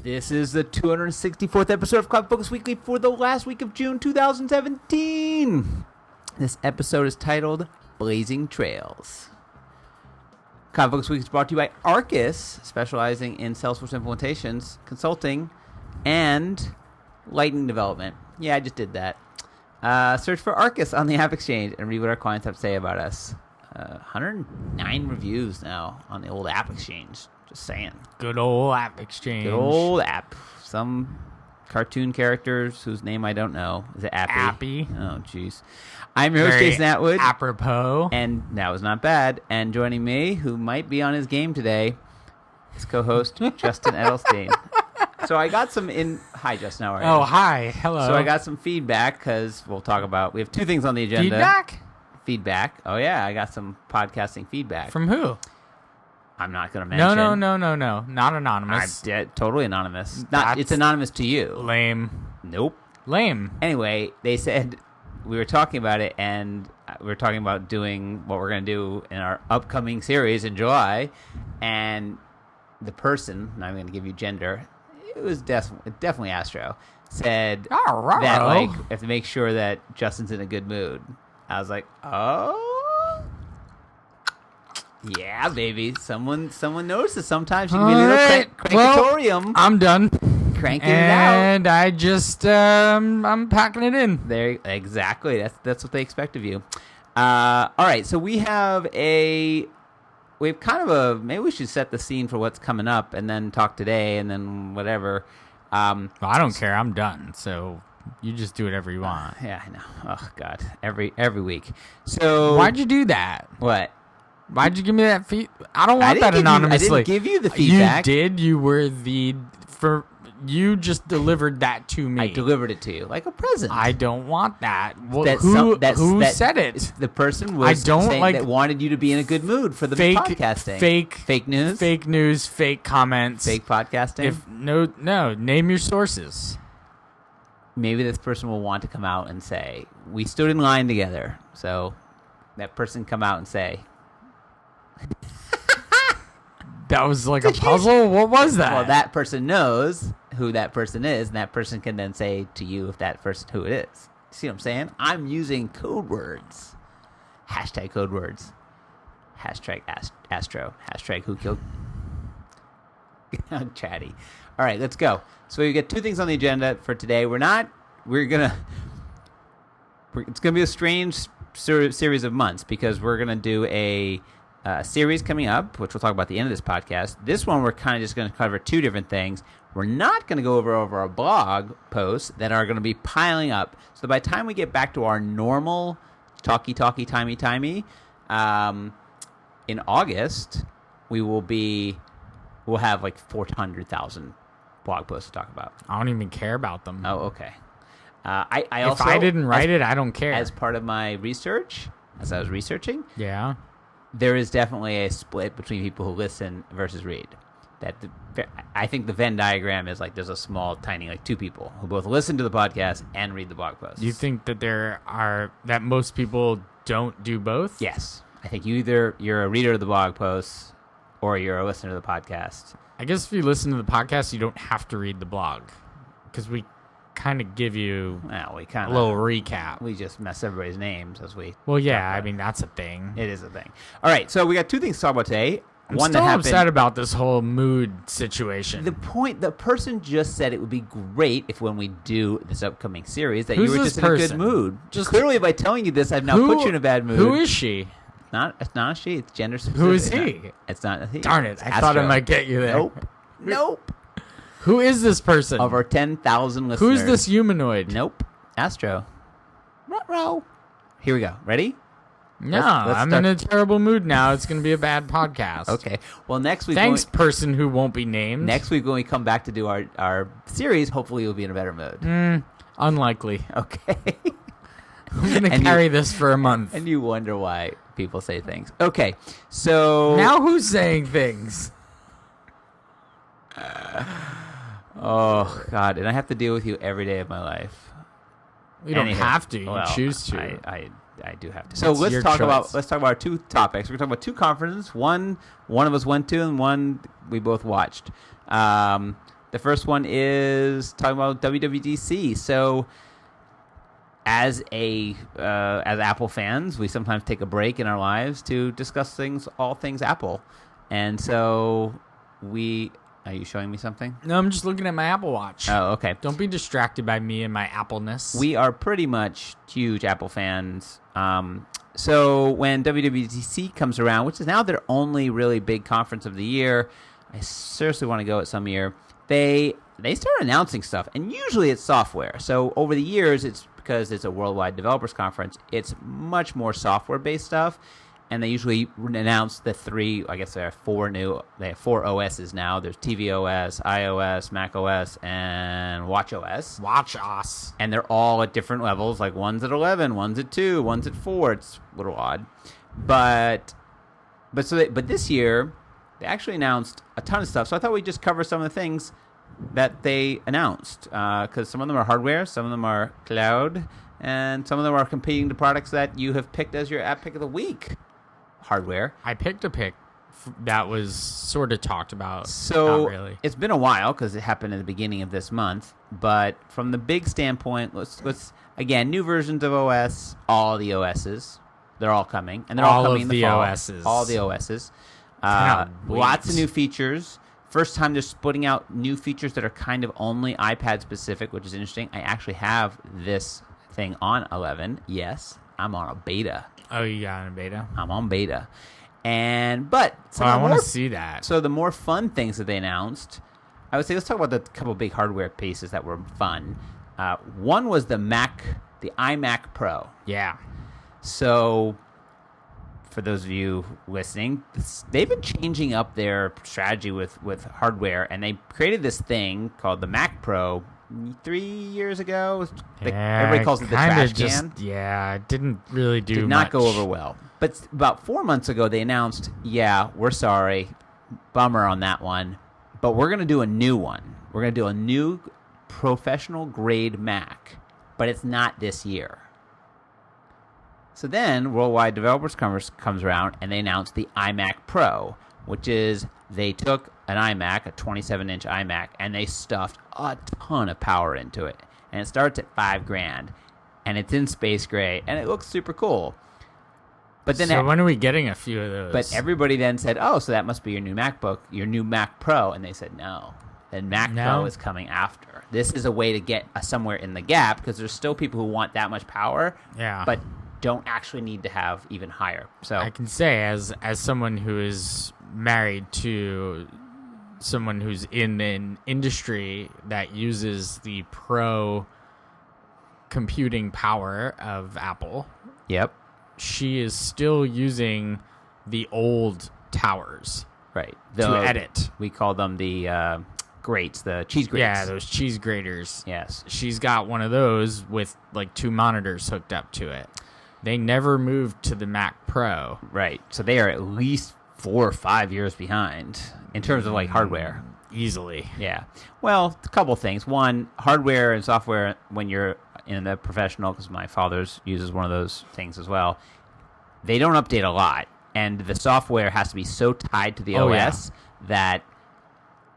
This is the 264th episode of CloudFocus Weekly for the last week of June 2017. This episode is titled Blazing Trails. CloudFocus Weekly is brought to you by Arkus, specializing in Salesforce implementations, consulting, and Lightning development. Yeah, I just did that. Search for Arkus on the App Exchange and read what our clients have to say about us. 109 reviews now on the old App Exchange. Just saying. Good old App Exchange. Good old app. Some cartoon characters whose name I don't know. Is it Appy? Appy. Oh, jeez. I'm your host, Jason Atwood. Apropos. And that was not bad. And joining me, who might be on his game today, is co-host Justin Edelstein. So I got some Hi, Justin. How are you? Oh, hi. Hello. So I got some feedback because we have two things on the agenda. Feedback. Oh, yeah. I got some podcasting feedback. From who? I'm not going to mention. No. Not anonymous. Totally anonymous. It's anonymous to you. Lame. Nope. Lame. Anyway, they said we were talking about it, and we were talking about doing what we're going to do in our upcoming series in July, and the person, and I'm going to give you gender, it was definitely Astro, said that like I have to make sure that Justin's in a good mood. I was like, oh. Yeah, baby. Someone notices sometimes you can be a little crankatorium. Well, I'm done. Cranking it out. And I just, I'm packing it in. There, exactly. That's what they expect of you. All right, so we have kind of a, maybe we should set the scene for what's coming up and then talk today and then whatever. Well, I don't care. I'm done. So you just do whatever you want. Yeah, I know. Oh, God. Every week. So why'd you do that? What? Why'd you give me that feedback? I don't want that anonymously. I didn't give you the feedback. You did. You were you just delivered that to me. I delivered it to you like a present. I don't want that. Well, who said it? The person was saying that wanted you to be in a good mood for the podcasting. Fake news. Fake news. Fake comments. Fake podcasting. No. Name your sources. Maybe this person will want to come out and say, we stood in line together. So that person come out and say. That was like a puzzle? What was that? Well, that person knows who that person is, and that person can then say to you if that person who it is. See what I'm saying? I'm using code words. Hashtag code words. Hashtag Astro. Hashtag who killed. Chatty. All right, let's go. So we got two things on the agenda for today. It's going to be a strange series of months because we're going to do a series coming up, which we'll talk about at the end of this podcast. This one, we're kind of just going to cover two different things. We're not going to go over our blog posts that are going to be piling up. So by the time we get back to our normal talky, timey, in August, we'll have like 400,000 blog posts to talk about. I don't even care about them. Oh, okay. If I didn't write it, I don't care. As part of my research, as I was researching, yeah, there is definitely a split between people who listen versus read. I think the Venn diagram is like there's a small, tiny, like two people who both listen to the podcast and read the blog posts. Do you think that that most people don't do both? Yes. I think you're a reader of the blog posts or you're a listener to the podcast. I guess if you listen to the podcast, you don't have to read the blog because we kind of give you a little recap. We just mess everybody's names as we. Well, yeah, I mean that's a thing. It is a thing. All right, so we got two things to talk about today. I'm still upset about this whole mood situation. The person just said it would be great if when we do this upcoming series that you were just in a good mood. Just clearly by telling you this, I've now put you in a bad mood. Who is she? It's not a she. It's gender specific. Who is he? It's not a he. Darn it! I thought I might get you there. Nope. Who is this person? Of our 10,000 listeners. Who's this humanoid? Nope. Astro. Ruh-roh. Here we go. Ready? No, I'm in a terrible mood now. It's going to be a bad podcast. Okay. Well, next week... Thanks, person who won't be named. Next week when we come back to do our series, hopefully you'll be in a better mood. Unlikely. Okay. I'm going to carry this for a month. And you wonder why people say things. Okay. So... Now who's saying things? Oh, God. And I have to deal with you every day of my life. You don't have to. You choose to. I do have to. So let's talk about our two topics. We're talking about two conferences. One of us went to, and one we both watched. The first one is talking about WWDC. So, as Apple fans, we sometimes take a break in our lives to discuss all things Apple. And so are you showing me something? No, I'm just looking at my Apple Watch. Oh, okay. Don't be distracted by me and my Appleness. We are pretty much huge Apple fans. So when WWDC comes around, which is now their only really big conference of the year, I seriously want to go at some year. They start announcing stuff, and usually it's software. So over the years, it's because it's a worldwide developers conference. It's much more software-based stuff. And they usually announce the three, I guess they have four OSs now. There's tvOS, iOS, macOS, and watchOS. WatchOS. And they're all at different levels, like one's at 11, one's at 2, one's at 4. It's a little odd. But this year, they actually announced a ton of stuff. So I thought we'd just cover some of the things that they announced. Because some of them are hardware, some of them are cloud, and some of them are competing to products that you have picked as your app pick of the week. Hardware. I picked a pick that was sort of talked about. So not really. It's been a while because it happened at the beginning of this month. But from the big standpoint, let's again, new versions of OS, all the OSs, they're all coming, and they're all coming in the fall. OSs. All the OSs. Lots of new features. First time they're splitting out new features that are kind of only iPad specific, which is interesting. I actually have this thing on 11. Yes, I'm on a beta. Oh, you got a beta? I'm on beta. I want to see that. So the more fun things that they announced, I would say let's talk about the couple big hardware pieces that were fun. One was the iMac Pro. Yeah. So for those of you listening, they've been changing up their strategy with hardware, and they created this thing called the Mac Pro 3 years ago. Everybody calls it the trash can. Yeah, it didn't really do Did not go over well. But about 4 months ago, they announced, we're sorry. Bummer on that one. But we're going to do a new one. We're going to do a new professional-grade Mac. But it's not this year. So then, Worldwide Developers comes around, and they announced the iMac Pro, which is they took an iMac, a 27-inch iMac, and they stuffed a ton of power into it. And it starts at $5,000, and it's in space gray, and it looks super cool. But then when are we getting a few of those? But everybody then said, "Oh, so that must be your new MacBook, your new Mac Pro," and they said, "No, the Mac Pro is coming after. This is a way to get somewhere in the gap because there's still people who want that much power, but don't actually need to have even higher." So I can say, as someone who is married to someone who's in an industry that uses the pro computing power of Apple. Yep. She is still using the old towers. Right. To edit. We call them the grates, the cheese grates. Yeah, those cheese graters. Yes. She's got one of those with like 2 monitors hooked up to it. They never moved to the Mac Pro. Right. So they are at least 4 or 5 years behind in terms of like hardware. Easily. Yeah. Well, a couple things. One, hardware and software, when you're in the professional, because my father's uses one of those things as well, they don't update a lot. And the software has to be so tied to the OS that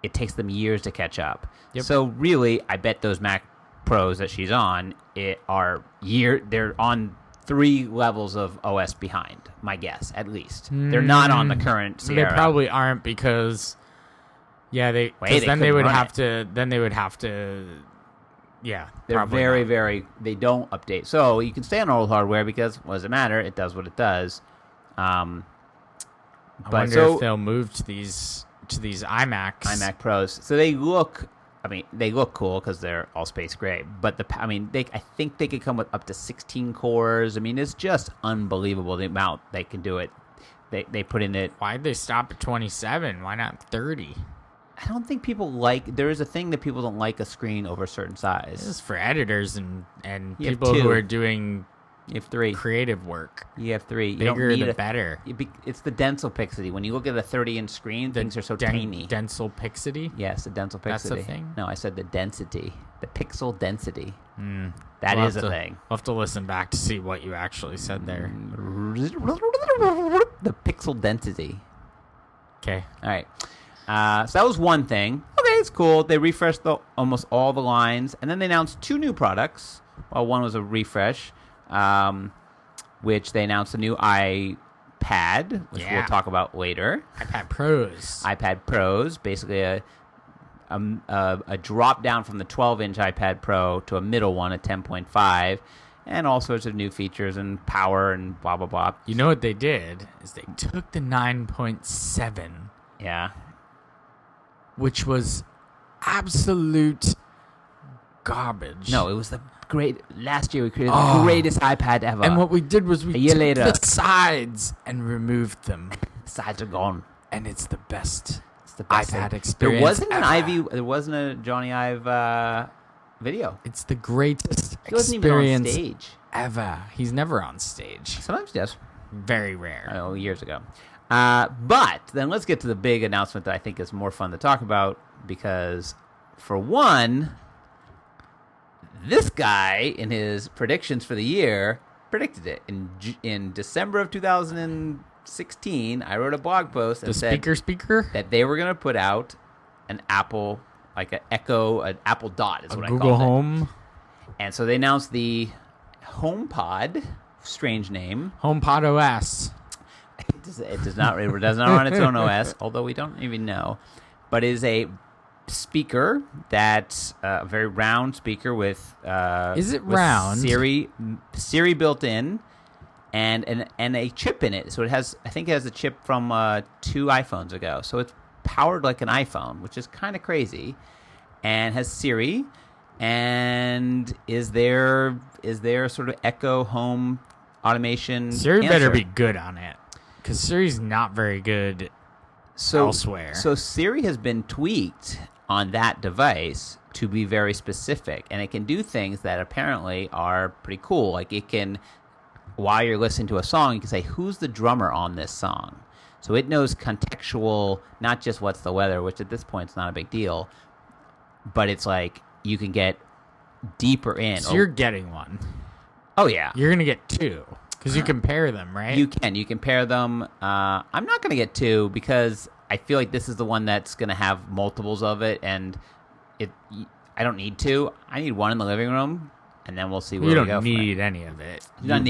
it takes them years to catch up. Yep. So really, I bet those Mac Pros that she's on they're on 3 levels of OS behind, my guess, at least. They're not on the current Sierra. They probably aren't because they would have to they're they don't update. So you can stay on old hardware because what does it matter? It does what it does. I wonder if they'll move to these iMacs. iMac Pros. So they look cool because they're all space gray. But I think they could come with up to 16 cores. I mean, it's just unbelievable the amount they can do it. They put in it. Why'd they stop at 27? Why not 30? I don't think people there is a thing that people don't like a screen over a certain size. This is for editors and people who are doing You have 3 creative work. You have 3. You Bigger don't need the better. It's the densopixity. When you look at a 30-inch screen, things are so tiny. Densopixity? Yes, the densopixity. That's a thing? No, I said the density. The pixel density. That is a thing. We'll have to listen back to see what you actually said there. The pixel density. Okay. All right. So that was one thing. Okay, it's cool. They refreshed almost all the lines, and then they announced 2 new products. Well, one was a refresh, which they announced a new iPad, which we'll talk about later. iPad Pros, basically a drop down from the 12-inch iPad Pro to a middle one, a 10.5, and all sorts of new features and power and blah, blah, blah. You know what they did is they took the 9.7. Yeah. Which was absolute garbage. No, it was last year we created the greatest iPad ever. And what we did was we took later, the sides and removed them. The sides are gone. And it's the best. The best iPad thing. experience. There wasn't a Johnny Ive video. It's the greatest He wasn't even on stage ever. He's never on stage. Sometimes he does. Very rare. Oh, years ago. But then let's get to the big announcement that I think is more fun to talk about because, for one, this guy in his predictions for the year predicted it in December of 2016. I wrote a blog post and said that they were going to put out an Apple, like an Echo, an Apple Dot is what I call it. Google Home. And so they announced the HomePod, strange name. HomePod OS. It does not run its own OS, although we don't even know. But it is a speaker that's a very round speaker with is it round? Siri built in, and a chip in it. So it has, I think it has a chip from 2 iPhones ago. So it's powered like an iPhone, which is kind of crazy, and has Siri, and is there sort of Echo Home automation. Siri better be good on it, because Siri's not very good elsewhere. So Siri has been tweaked on that device to be very specific, and it can do things that apparently are pretty cool. Like it can, while you're listening to a song, you can say, who's the drummer on this song? So it knows contextual, not just what's the weather, which at this point is not a big deal, but it's like you can get deeper in. So you're getting one. Oh, yeah. You're going to get 2, because you can pair them, right? You can pair them. I'm not going to get 2 because I feel like this is the one that's going to have multiples of it, and I don't need 2. I need 1 in the living room, and then we'll see where we go. You don't need any of it. I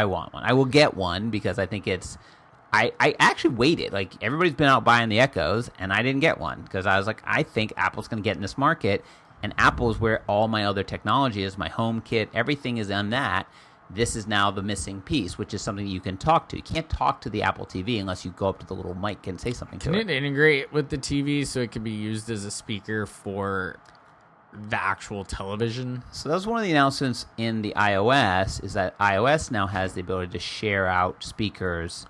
want one. I will get one because I think it's... I actually waited. Like, everybody's been out buying the Echoes, and I didn't get one because I was like, I think Apple's going to get in this market, and Apple is where all my other technology is, my home kit, everything is on that. This is now the missing piece, which is something you can talk to. You can't talk to the Apple TV unless you go up to the little mic and say something to it. Can it integrate with the TV so it can be used as a speaker for the actual television? So that was one of the announcements in the iOS, is that iOS now has the ability to share out speakers.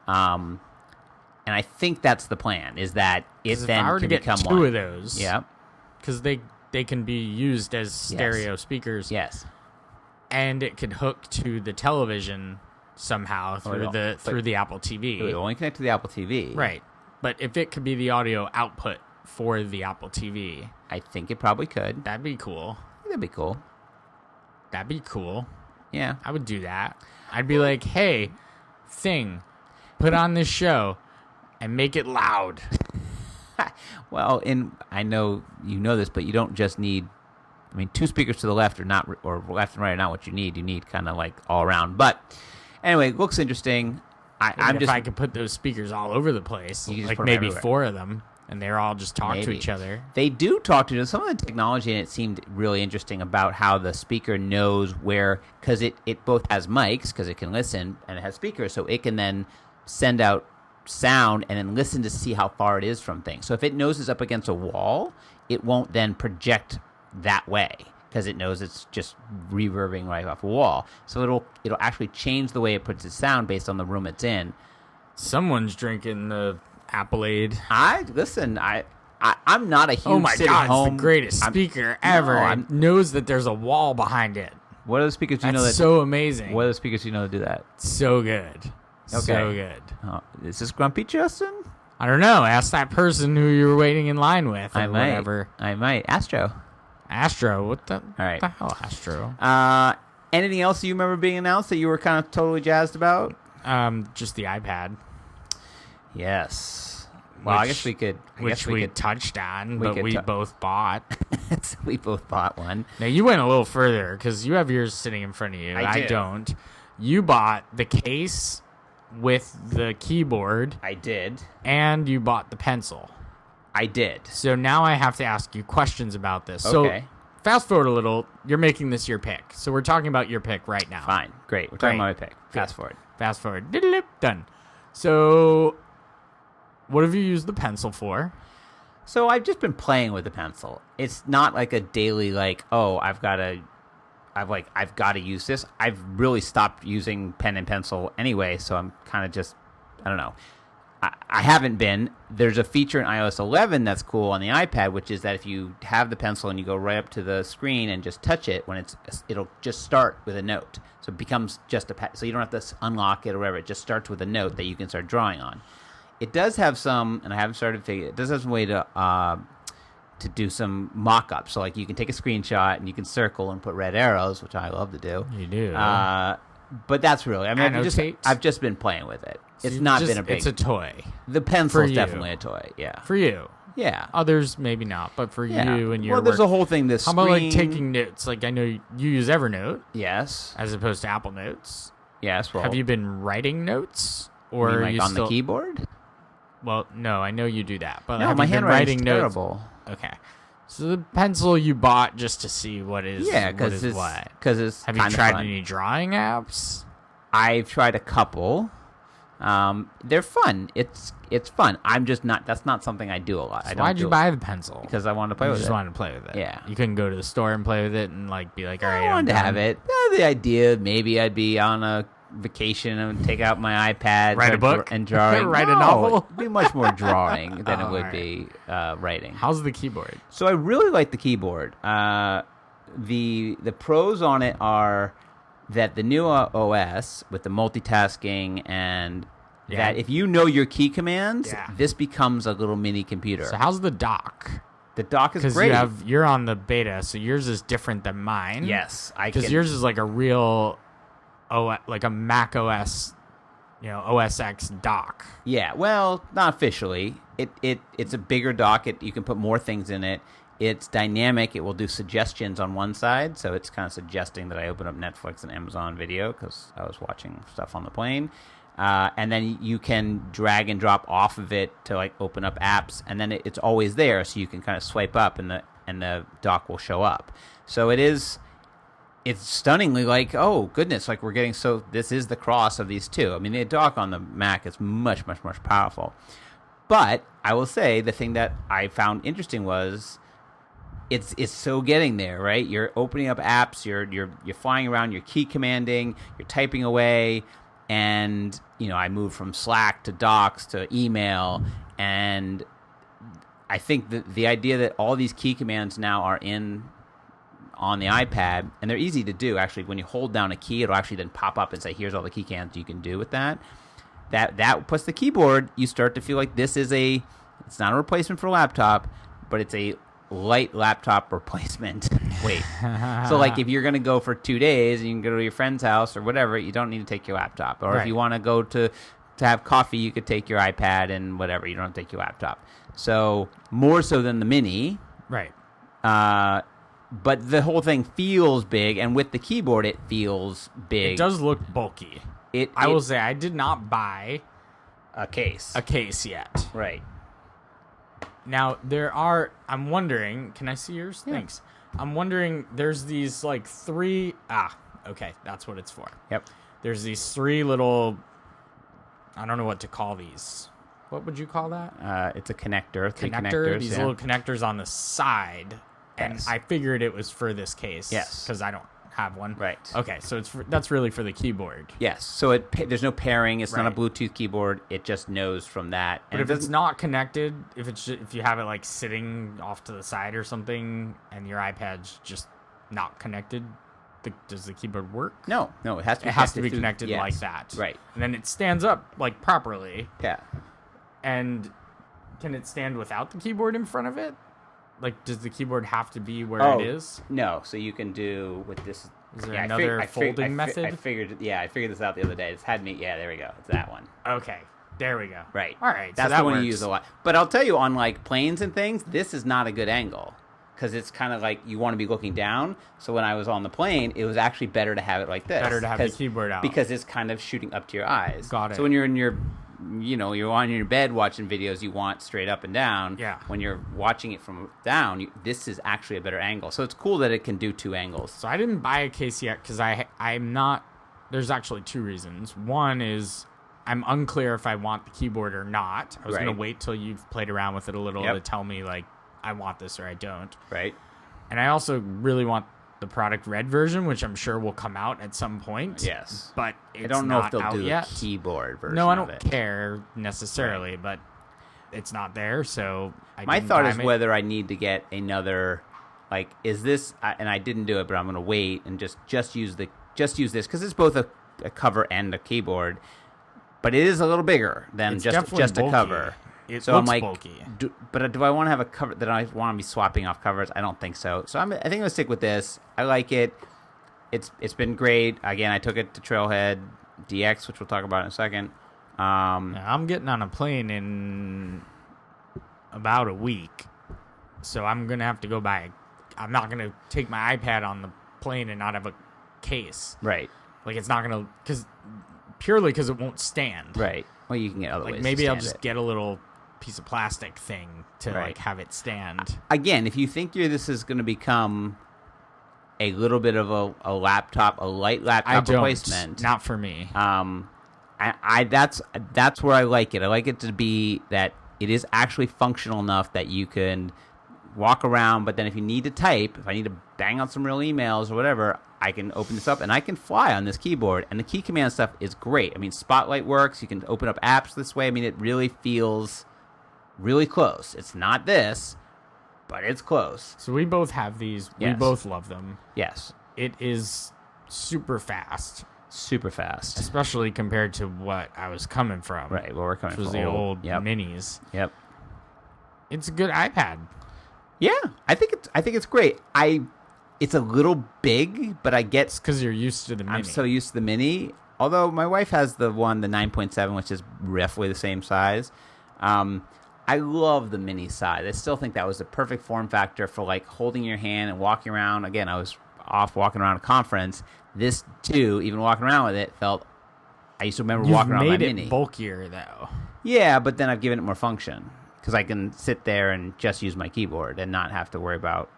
And I think that's the plan, is that it then can become one. If I were to get 2 of those, yeah, because they can be used as stereo speakers. Yes. And it could hook to the television somehow through the Apple TV. It would only connect to the Apple TV. Right. But if it could be the audio output for the Apple TV, I think it probably could. That'd be cool. That'd be cool. That'd be cool. Yeah. I would do that. I'd be like, hey, thing, put on this show and make it loud. Well, I know you know this, but you don't just need... 2 speakers to the left or left and right are not what you need. You need kind of like all around. But anyway, it looks interesting. If I could put those speakers all over the place, like maybe everywhere. 4 of them, and they're all just talk to each other. They do talk to each other. Some of the technology in it seemed really interesting about how the speaker knows where, because it both has mics, because it can listen, and it has speakers, so it can then send out sound and then listen to see how far it is from things. So if it knows it's up against a wall, it won't then project that way because it knows it's just reverbing right off a wall. So it'll actually change the way it puts its sound based on the room it's in. Someone's drinking the Appleade. I'm not a huge oh my sit God, at home. It's the greatest speaker ever. It knows that there's a wall behind it. What are the speakers you know that? So amazing. What are the speakers you know that do that? So good. Okay. So good. Oh, is this grumpy, Justin? I don't know. Ask that person who you were waiting in line with. Or whatever. I might. Astro, what the? All right. What the hell, Astro? Anything else you remember being announced that you were kind of totally jazzed about? Just the iPad. Yes. Well, I guess we could. Which we touched on, but we both bought. We both bought one. Now, you went a little further because you have yours sitting in front of you. I don't. You bought the case with the keyboard. I did. And you bought the pencil. I did. So now I have to ask you questions about this. Okay. So fast forward a little. You're making this your pick. So we're talking about your pick right now. Fine. Great. We're talking about my pick. Fast forward. Fast forward. Done. So what have you used the pencil for? So I've just been playing with the pencil. It's not like a daily I've got to use this. I've really stopped using pen and pencil anyway, so I'm kind of just, I don't know. I haven't been. There's a feature in iOS 11 that's cool on the iPad, which is that if you have the pencil and you go right up to the screen and just touch it, it'll just start with a note. So it becomes just so you don't have to unlock it or whatever. It just starts with a note that you can start drawing on. It does have some, and I haven't started to figure it does have some way to do some mock-ups. So like you can take a screenshot and you can circle and put red arrows, which I love to do. You do. But that's really, I've just been playing with it. So it's not been a big... It's a toy. The pencil is definitely a toy, yeah. For you. Yeah. Others, maybe not, but for you and your Well, there's a whole thing, How about like taking notes? Like I know you use Evernote. Yes. As opposed to Apple Notes. Yes, well... Have you been writing notes? Or you mean on the keyboard? Well, no, I know you do that. But no, my handwriting's terrible. Okay. So the pencil you bought just to see what is because it's Have you tried any drawing apps? I've tried a couple. They're fun. It's fun. I'm just not. That's not something I do a lot. So why'd you buy the pencil? Because I wanted to play with it. Just wanted to play with it. Yeah. You couldn't go to the store and play with it and be like, all right. I wanted to have it. The idea maybe I'd be on a vacation and take out my iPad, write a book and drawing. Write a novel. It'd be much more drawing than it would be writing. How's the keyboard? So I really like the keyboard. The pros on it are that the new OS with the multitasking and that if you know your key commands, this becomes a little mini computer. So how's the dock? The dock is great. Because you're on the beta, so yours is different than mine. Yes, because yours is like a real, like a Mac OS, OS X dock. Yeah, well, not officially. It's a bigger dock. You can put more things in it. It's dynamic. It will do suggestions on one side, so it's kind of suggesting that I open up Netflix and Amazon Video because I was watching stuff on the plane. And then you can drag and drop off of it to open up apps, and then it's always there, so you can kind of swipe up, and the dock will show up. So it's stunningly oh goodness, we're getting this is the cross of these two. I mean, the dock on the Mac is much, much, much powerful. But I will say the thing that I found interesting was it's so getting there, right? You're opening up apps, you're flying around, you're key commanding, you're typing away, and I moved from Slack to Docs to email, and I think that the idea that all these key commands now are on the iPad, and they're easy to do. Actually, when you hold down a key, it'll actually then pop up and say, "Here's all the key commands you can do with that." That plus the keyboard, you start to feel like this is it's not a replacement for a laptop, but it's a light laptop replacement. Wait. So if you're going to go for 2 days and you can go to your friend's house or whatever, you don't need to take your laptop. Or if you want to go to have coffee, you could take your iPad and whatever. You don't have to take your laptop. So more so than the Mini. Right. But the whole thing feels big, and with the keyboard, it feels big. It does look bulky. I will say I did not buy a case yet. Right. Now, I'm wondering, can I see yours? Yeah. Thanks. I'm wondering, there's these three, okay, that's what it's for. Yep. There's these three little, I don't know what to call these. What would you call that? It's a connector. Three connectors. These little connectors on the side. And I figured it was for this case. Yes. Because I don't have one. Right. Okay, so that's really for the keyboard. Yes. So there's no pairing. It's not a Bluetooth keyboard. It just knows from that. But if it's not connected, if you have it sitting off to the side or something, and your iPad's just not connected, does the keyboard work? No. It has to be. It has to be connected like that. Right. And then it stands up properly. Yeah. And can it stand without the keyboard in front of it? Does the keyboard have to be where it is? No. So you can do with this. Is there another folding method? I figured this out the other day. It's had me. Yeah, there we go. It's that one. Okay. There we go. Right. All right. That's so that the one works. you use a lot. But I'll tell you, on like planes and things, this is not a good angle because it's kind of like you want to be looking down. So when I was on the plane, it was actually better to have it like this. Better to have the keyboard out. Because it's kind of shooting up to your eyes. Got it. So when you're in your, you're on your bed watching videos, you want straight up and down. Yeah. When you're watching it from down, this is actually a better angle. So it's cool that it can do 2 angles. So I didn't buy a case yet because I'm not. There's actually 2 reasons. One is I'm unclear if I want the keyboard or not. I was going to wait till you've played around with it a little to tell me, like, I want this or I don't. Right. And I also really want the product red version, which I'm sure will come out at some point. Yes. But it's I don't know if they'll out do yet. the keyboard version. No, I of don't it. care necessarily, but it's not there, so My thought is whether I need to get another, like, is this, and I didn't do it, but I'm going to wait and just use this because it's both a cover and a keyboard. But it is a little bigger than It's just definitely a bulky. cover. It So I'm looks like, bulky. do I want to have a cover that I want to be swapping off covers? I don't think so. So I think I'm gonna stick with this. I like it. It's been great. Again, I took it to Trailhead DX, which we'll talk about in a second. I'm getting on a plane in about a week, so I'm gonna have to go buy. I'm not gonna take my iPad on the plane and not have a case. Right. Like it's not gonna purely because it won't stand. Right. Well, you can get other ways. Like maybe to I'll stand just it. get a little piece of plastic thing to like have it stand. Again, if you think this is going to become a little bit of a laptop, a light laptop replacement, not for me. That's where I like it. I like it to be that it is actually functional enough that you can walk around, but then if you need to type, if I need to bang out some real emails or whatever, I can open this up and I can fly on this keyboard. And the key command stuff is great. I mean, Spotlight works. You can open up apps this way. I mean, it really feels really close. It's not this, but it's close. So we both have these. Yes. We both love them. Yes. It is super fast. Super fast. Especially compared to what I was coming from. Right, well, we're coming from. Which was the old minis. Yep. It's a good iPad. Yeah, I think it's great. It's a little big, but I get because you're used to the mini. I'm so used to the mini. Although my wife has the 9.7, which is roughly the same size. I love the mini size. I still think that was the perfect form factor for like holding your hand and walking around. Again, I was off walking around a conference. This too, even walking around with it, felt. I used to remember walking around my mini. You've made it bulkier though. Yeah, but then I've given it more function because I can sit there and just use my keyboard and not have to worry about,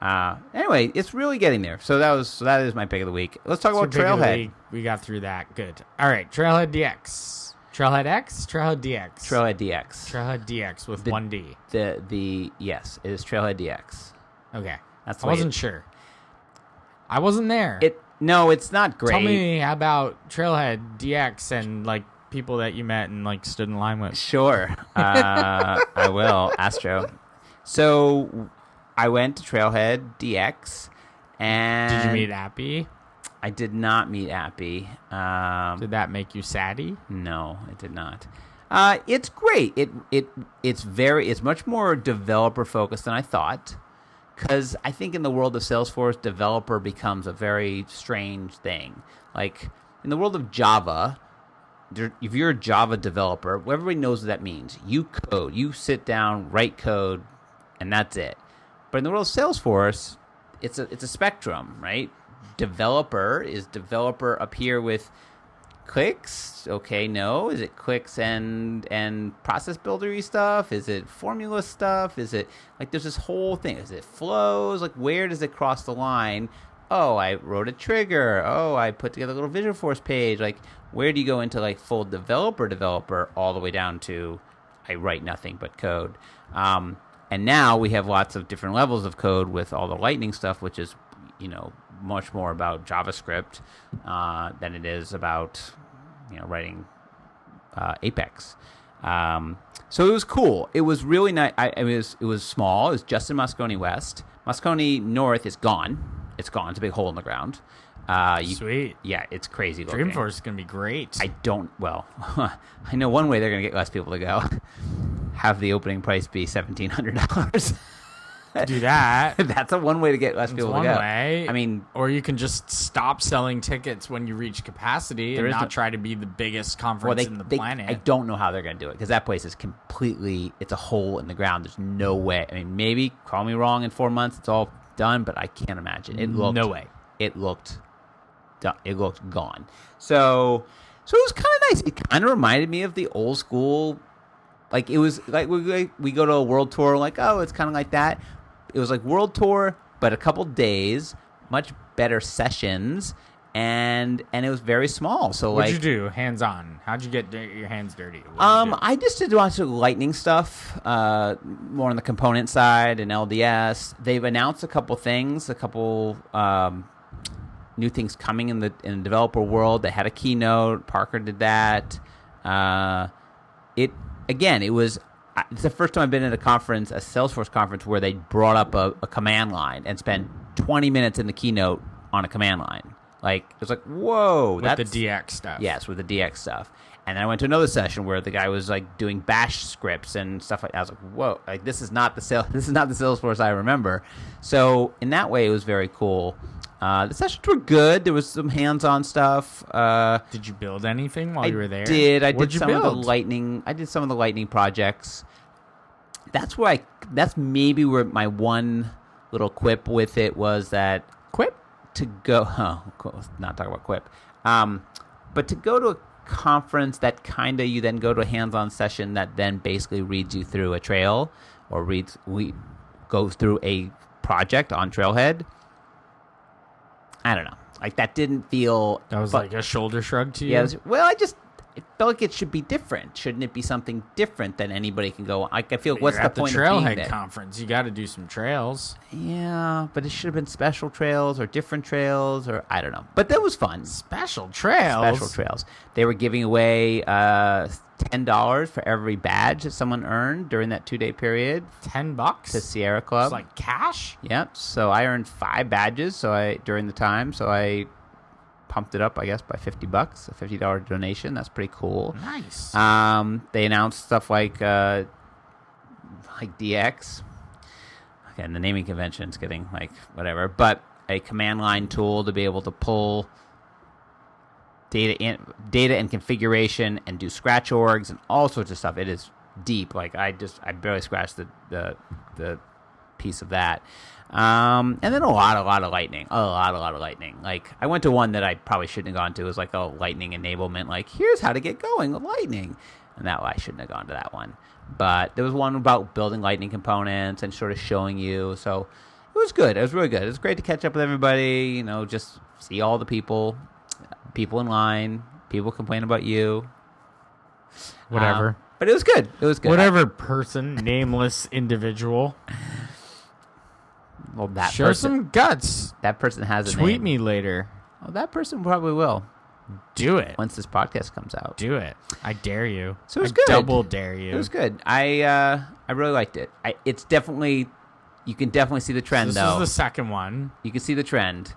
Anyway, it's really getting there. So that is my pick of the week. Let's talk about Trailhead. We got through that. Good. All right, Trailhead DX. Trailhead X? Trailhead DX. Trailhead DX. Trailhead DX with 1D. Yes, it is Trailhead DX. Okay. That's I wasn't sure. I wasn't there. No, it's not great. Tell me about Trailhead DX and like people that you met and like stood in line with. Sure. I will, Astro. So I went to Trailhead DX and did you meet Appy? I did not meet Appy. Did that make you saddy? No, it did not. It's great. It's much more developer focused than I thought. Because I think in the world of Salesforce, developer becomes a very strange thing. Like in the world of Java, if you're a Java developer, everybody knows what that means. You code, you sit down, write code, and that's it. But in the world of Salesforce, it's a spectrum, right? Developer is developer up here with clicks. Okay, no. Is it clicks and process buildery stuff? Is it formula stuff? Is it like there's this whole thing? Is it flows? Like where does it cross the line? Oh, I wrote a trigger. Oh, I put together a little Visualforce page. Like where do you go into like full developer all the way down to I write nothing but code? And now we have lots of different levels of code with all the Lightning stuff, which is much more about JavaScript than it is about writing Apex. So it was cool. It was really nice. It was small. It was just in Moscone West. Moscone North is gone. It's gone. It's a big hole in the ground. Sweet. Yeah, it's crazy looking. Dreamforce is going to be great. I know one way they're going to get less people to go. Have the opening price be $1,700. Do that. That's one way to get less people to one go. way. I mean, or you can just stop selling tickets when you reach capacity and not try to be the biggest conference in the planet. I don't know how they're going to do it because that place is completely, it's a hole in the ground. There's no way. I mean, maybe, call me wrong, in 4 months it's all done, but I can't imagine. No way. It looked done. It looked gone. So it was kind of nice. It kind of reminded me of the old school. Like, it was like we go to a world tour, like, oh, it's kind of like that. It was like world tour, but a couple days, much better sessions, and it was very small. So what'd you do? Hands on. How'd you get your hands dirty? I just did a bunch of lightning stuff, more on the component side and LDS. They've announced a couple things, new things coming in the developer world. They had a keynote. Parker did that. It's the first time I've been at a conference, a Salesforce conference, where they brought up a command line and spent 20 minutes in the keynote on a command line. Like, it was like, whoa. With the DX stuff. Yes, with the DX stuff. And then I went to another session where the guy was like doing bash scripts and stuff like that. I was like, whoa, like this is not the Salesforce I remember. So in that way, it was very cool. The sessions were good. There was some hands-on stuff. Did you build anything while you were there? I did some of the lightning projects. That's maybe where my one little quip with it was that not talk about quip. But to go to a conference that you then go to a hands-on session that then basically reads you through a trail or goes through a project on Trailhead. I don't know. Like, that didn't feel... That was like a shoulder shrug to you? Yeah. It felt like it should be different. Shouldn't it be something different than anybody can go... Like, I feel, what's the point of being there? At the Trailhead conference, you got to do some trails. Yeah, but it should have been special trails or different trails, or I don't know. But that was fun. Special trails? They were giving away $10 for every badge that someone earned during that 2-day period. $10? To Sierra Club. It's like cash? Yep. So I earned 5 badges during the time, so I pumped it up, I guess, by $50, a $50 donation. That's pretty cool. Nice. They announced stuff like DX. Again, the naming convention's getting like whatever, but a command line tool to be able to pull data and configuration and do scratch orgs and all sorts of stuff. It is deep. Like, I barely scratched the piece of that. And then a lot of lightning. Like, I went to one that I probably shouldn't have gone to. It was like a lightning enablement. Like, here's how to get going with lightning. And I shouldn't have gone to that one. But there was one about building lightning components and sort of showing you. So it was good. It was really good. It was great to catch up with everybody. Just see all the people in line. People complain about you. Whatever. But it was good. Whatever person, nameless individual. Well, that Show person, some guts. That person has a name. Tweet me later. Well, that person probably will. Do it. Once this podcast comes out. Do it. I dare you. So it was good. Double dare you. It was good. I really liked it. It's definitely, you can definitely see the trend, though. This is the second one. You can see the trend.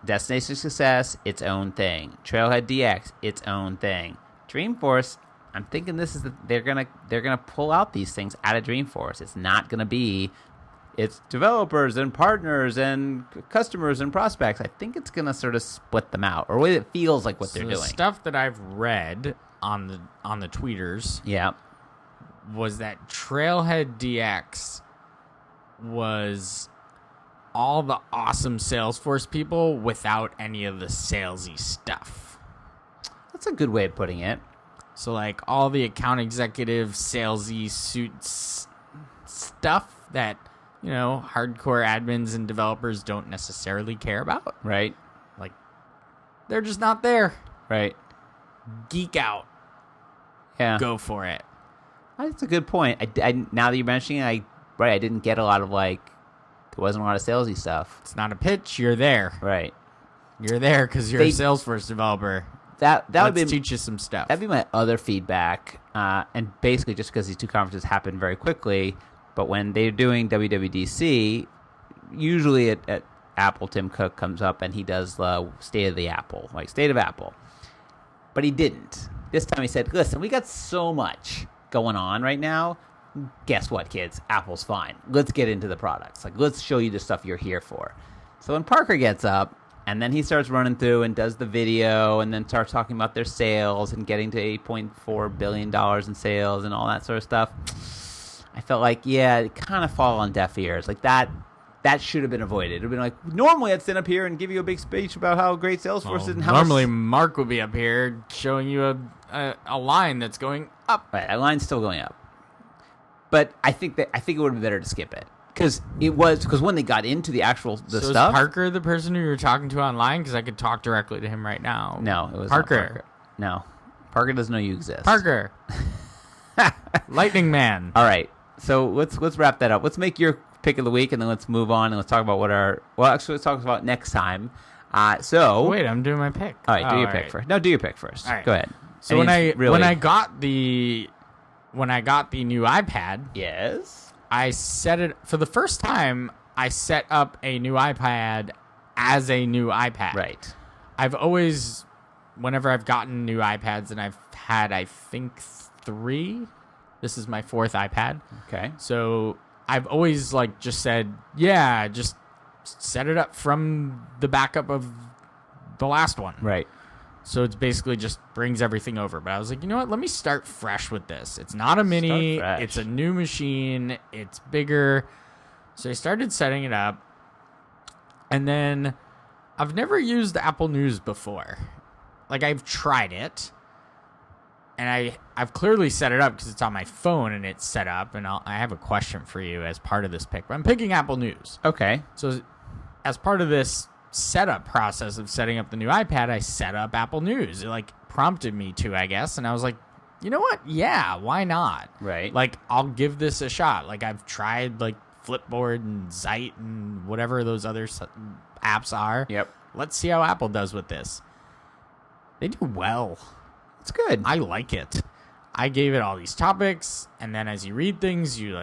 Destination Success, its own thing. Trailhead DX, its own thing. Dreamforce, I'm thinking they're gonna pull out these things out of Dreamforce. It's not gonna be, it's developers and partners and customers and prospects. I think it's gonna sort of split them out, or it feels like what they're doing. The stuff that I've read on the tweeters, was that Trailhead DX was all the awesome Salesforce people without any of the salesy stuff. That's a good way of putting it. So, like, all the account executive salesy suits stuff that, hardcore admins and developers don't necessarily care about. Right. Like, they're just not there. Right. Geek out. Yeah. Go for it. That's a good point. Now that you're mentioning it, I didn't get a lot of, there wasn't a lot of salesy stuff. It's not a pitch. You're there. Right. You're there because you're a Salesforce developer. Let's teach you some stuff. That'd be my other feedback. And basically just because these two conferences happen very quickly, but when they're doing WWDC, usually at Apple, Tim Cook comes up and he does the State of the Apple, like State of Apple. But he didn't. This time he said, listen, we got so much going on right now. guess what, kids? Apple's fine. Let's get into the products. Like, let's show you the stuff you're here for. So when Parker gets up, and then he starts running through and does the video and then starts talking about their sales and getting to $8.4 billion in sales and all that sort of stuff, I felt like, yeah, it kind of fall on deaf ears. Like, that should have been avoided. It would have been like, normally I'd stand up here and give you a big speech about how great Salesforce is and how normally Mark would be up here showing you a line that's going up. Right, that line's still going up. But I think it would have been better to skip it. Because when they got into the actual stuff. Is Parker the person who you were talking to online? Because I could talk directly to him right now. No, it was Parker. Not Parker. No, Parker doesn't know you exist. Parker, Lightning Man. All right, so let's wrap that up. Let's make your pick of the week, and then let's move on and let's talk about let's talk about next time. Wait, I'm doing my pick. All right, do your pick first. No, do your pick first. All right. Go ahead. So when I got the new iPad, yes. I set it for the first time. I set up a new iPad as a new iPad. Right. I've always, whenever I've gotten new iPads, and I've had, I think, 3. This is my 4th iPad. Okay. So I've always just said, yeah, just set it up from the backup of the last one. Right. So it's basically just brings everything over. But I was like, you know what? Let me start fresh with this. It's not a mini. It's a new machine. It's bigger. So I started setting it up. And then I've never used Apple News before. Like, I've tried it. And I've clearly set it up because it's on my phone and it's set up. And I have a question for you as part of this pick. But I'm picking Apple News. Okay. So as part of this setup process of setting up the new iPad, I set up Apple News. It prompted me to, I guess, and I was like, you know what? Yeah, why not? Right. I'll give this a shot. I've tried Flipboard and Zite and whatever those other apps are. Yep. Let's see how Apple does with this. They do well. It's good. I like it. I gave it all these topics, and then as you read things, you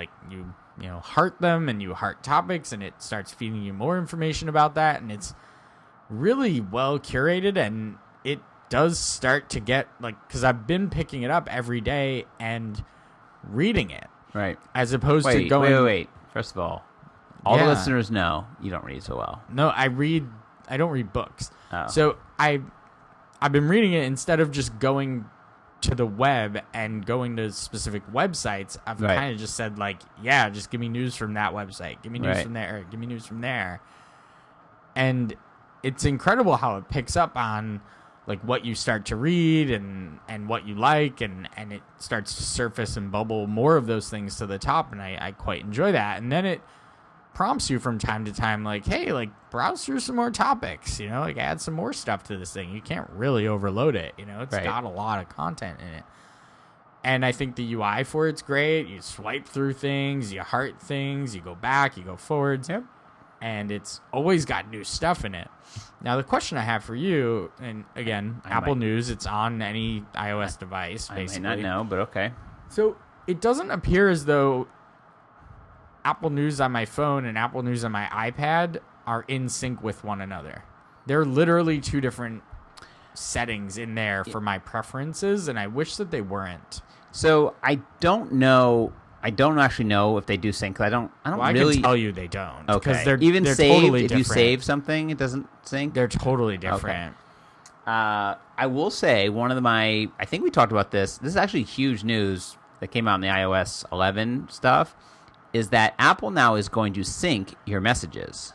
heart them and you heart topics, and it starts feeding you more information about that, and it's really well curated, and it does start to get because I've been picking it up every day and reading it, right, as opposed to going. Wait. First of all the listeners know you don't read so well. No, I don't read books. Oh. So I've been reading it instead of just going to the web and going to specific websites. I've kind of just said just give me news from that website, give me news from there, give me news from there. And it's incredible how it picks up on what you start to read and what you like, and it starts to surface and bubble more of those things to the top, and I quite enjoy that. And then it prompts you from time to time hey, browse through some more topics, add some more stuff to this thing. You can't really overload it, it's got a lot of content in it. And I think the UI for it's great. You swipe through things, you heart things, you go back, you go forwards. Yep. And it's always got new stuff in it. Now, the question I have for you, and again, Apple News, it's on any iOS device, basically. I might not know, but okay. So it doesn't appear as though Apple News on my phone and Apple News on my iPad are in sync with one another. They're literally two different settings in there for my preferences, and I wish that they weren't. So I don't know. I don't actually know if they do sync. I don't I really. can tell you they don't. Okay. Because they're even they're saved. totally If different. you save something, it doesn't sync. They're totally different. I will say one of I think we talked about this. This is actually huge news that came out in the iOS 11 stuff. Is that Apple now is going to sync your messages.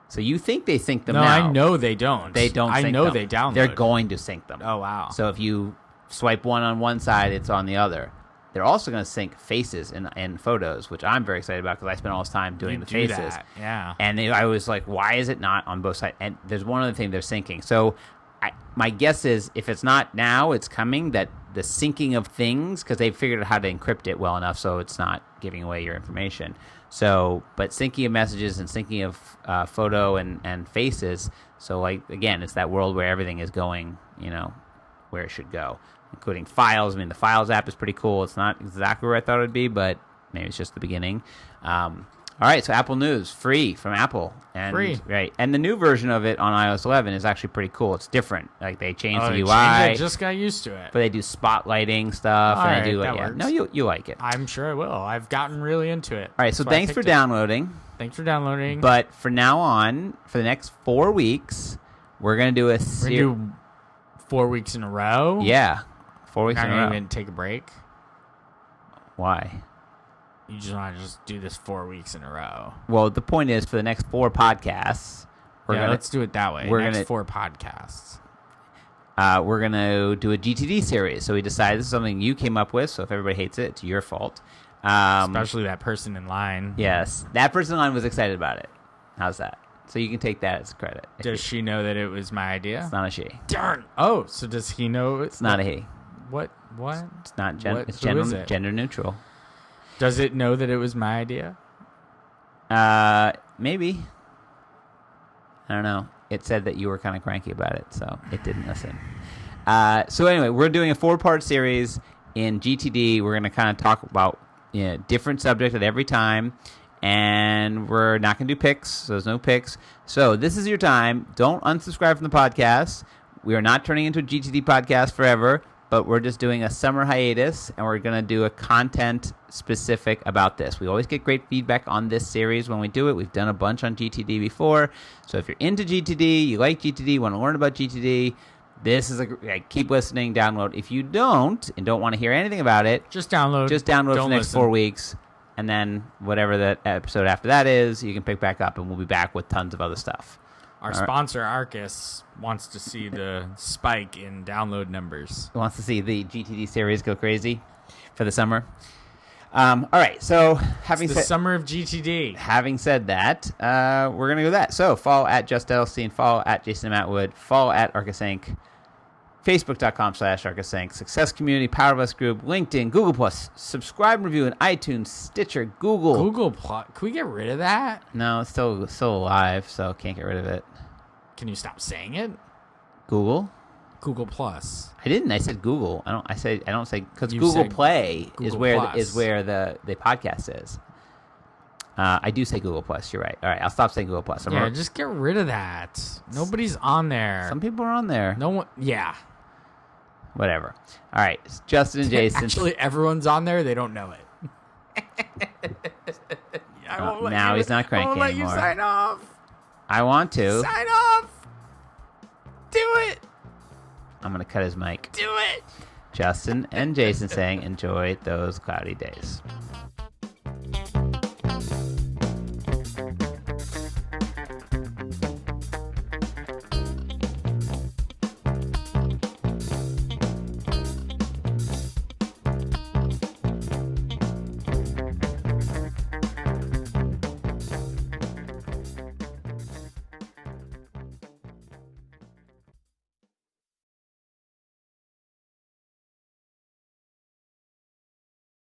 So you think they sync them now. No, I know they don't. They don't sync them. I know they download. They're going to sync them. Oh, wow. So if you swipe one on one side, it's on the other. They're also going to sync faces and photos, which I'm very excited about because I spent all this time doing the faces. That. Yeah. And I was like, why is it not on both sides? And there's one other thing they're syncing. So my guess is if it's not now, it's coming, that the syncing of things, because they've figured out how to encrypt it well enough so it's not giving away your information. So, but syncing of messages and syncing of photo and faces. So, again, it's that world where everything is going, where it should go, including files. I mean, the Files app is pretty cool. It's not exactly where I thought it would be, but maybe it's just the beginning. All right, so Apple News, free from Apple. And, Free. Right. And the new version of it on iOS 11 is actually pretty cool. It's different. Like, they changed the UI. I just got used to it. But they do spotlighting stuff. All and they right, do that works. No, you like it. I'm sure I will. I've gotten really into it. All right, so thanks for downloading. Thanks for downloading. But for now on, for the next 4 weeks, we're going to do a We're going to do 4 weeks in a row? Yeah. 4 weeks Not in a going row. to even take a break? Why? You just want to just do this 4 weeks in a row. Well, the point is, for the next 4 podcasts, let's do it that way. We're next gonna, 4 podcasts. We're going to do a GTD series. So we decided this is something you came up with, so if everybody hates it, it's your fault. Especially that person in line. Yes. That person in line was excited about it. How's that? So you can take that as credit. Does she know that it was my idea? It's not a she. Darn. Oh, so does he know? It's not a he. What? It's not it's Who is it? gender neutral. Does it know that it was my idea? Maybe. I don't know. It said that you were kind of cranky about it, so it didn't listen. So anyway, we're doing a 4-part series in GTD. We're going to kind of talk about different subject at every time, and we're not going to do picks, so there's no picks. So this is your time. Don't unsubscribe from the podcast. We are not turning into a GTD podcast forever, but we're just doing a summer hiatus, and we're going to do a content specific about this. We always get great feedback on this series when we do it. We've done a bunch on GTD before. So if you're into GTD, you like GTD, want to learn about GTD, this is keep listening, download. If you don't and don't want to hear anything about it, just download. For the next 4 weeks, and then whatever that episode after that is, you can pick back up, and we'll be back with tons of other stuff. Our sponsor, Arkus, wants to see the spike in download numbers. Wants to see the GTD series go crazy for the summer. All right, so the summer of GTD. Having said that, we're going to go with that. So follow at Just Edelstein, follow at Jason Matwood, follow at Arkus Inc., Facebook.com/Arkus Inc., Success Community, Power of Us Group, LinkedIn, Google+, subscribe and review in iTunes, Stitcher, Google. Google+. Can we get rid of that? No, it's still alive, so can't get rid of it. Can you stop saying it? Google? Google+. I didn't. I said Google. I don't say because You Google said Play Google is where the podcast is. I do say Google Plus. You're right. All right, I'll stop saying Google Plus. Just get rid of that. Nobody's on there. Some people are on there. No one. Yeah. Whatever. All right, it's Justin and Jason. Actually, everyone's on there. They don't know it. Now he's not cranky anymore. I won't let you sign off. I want to. Sign off. Do it. I'm gonna cut his mic. Do it. Justin and Jason saying, enjoy those cloudy days.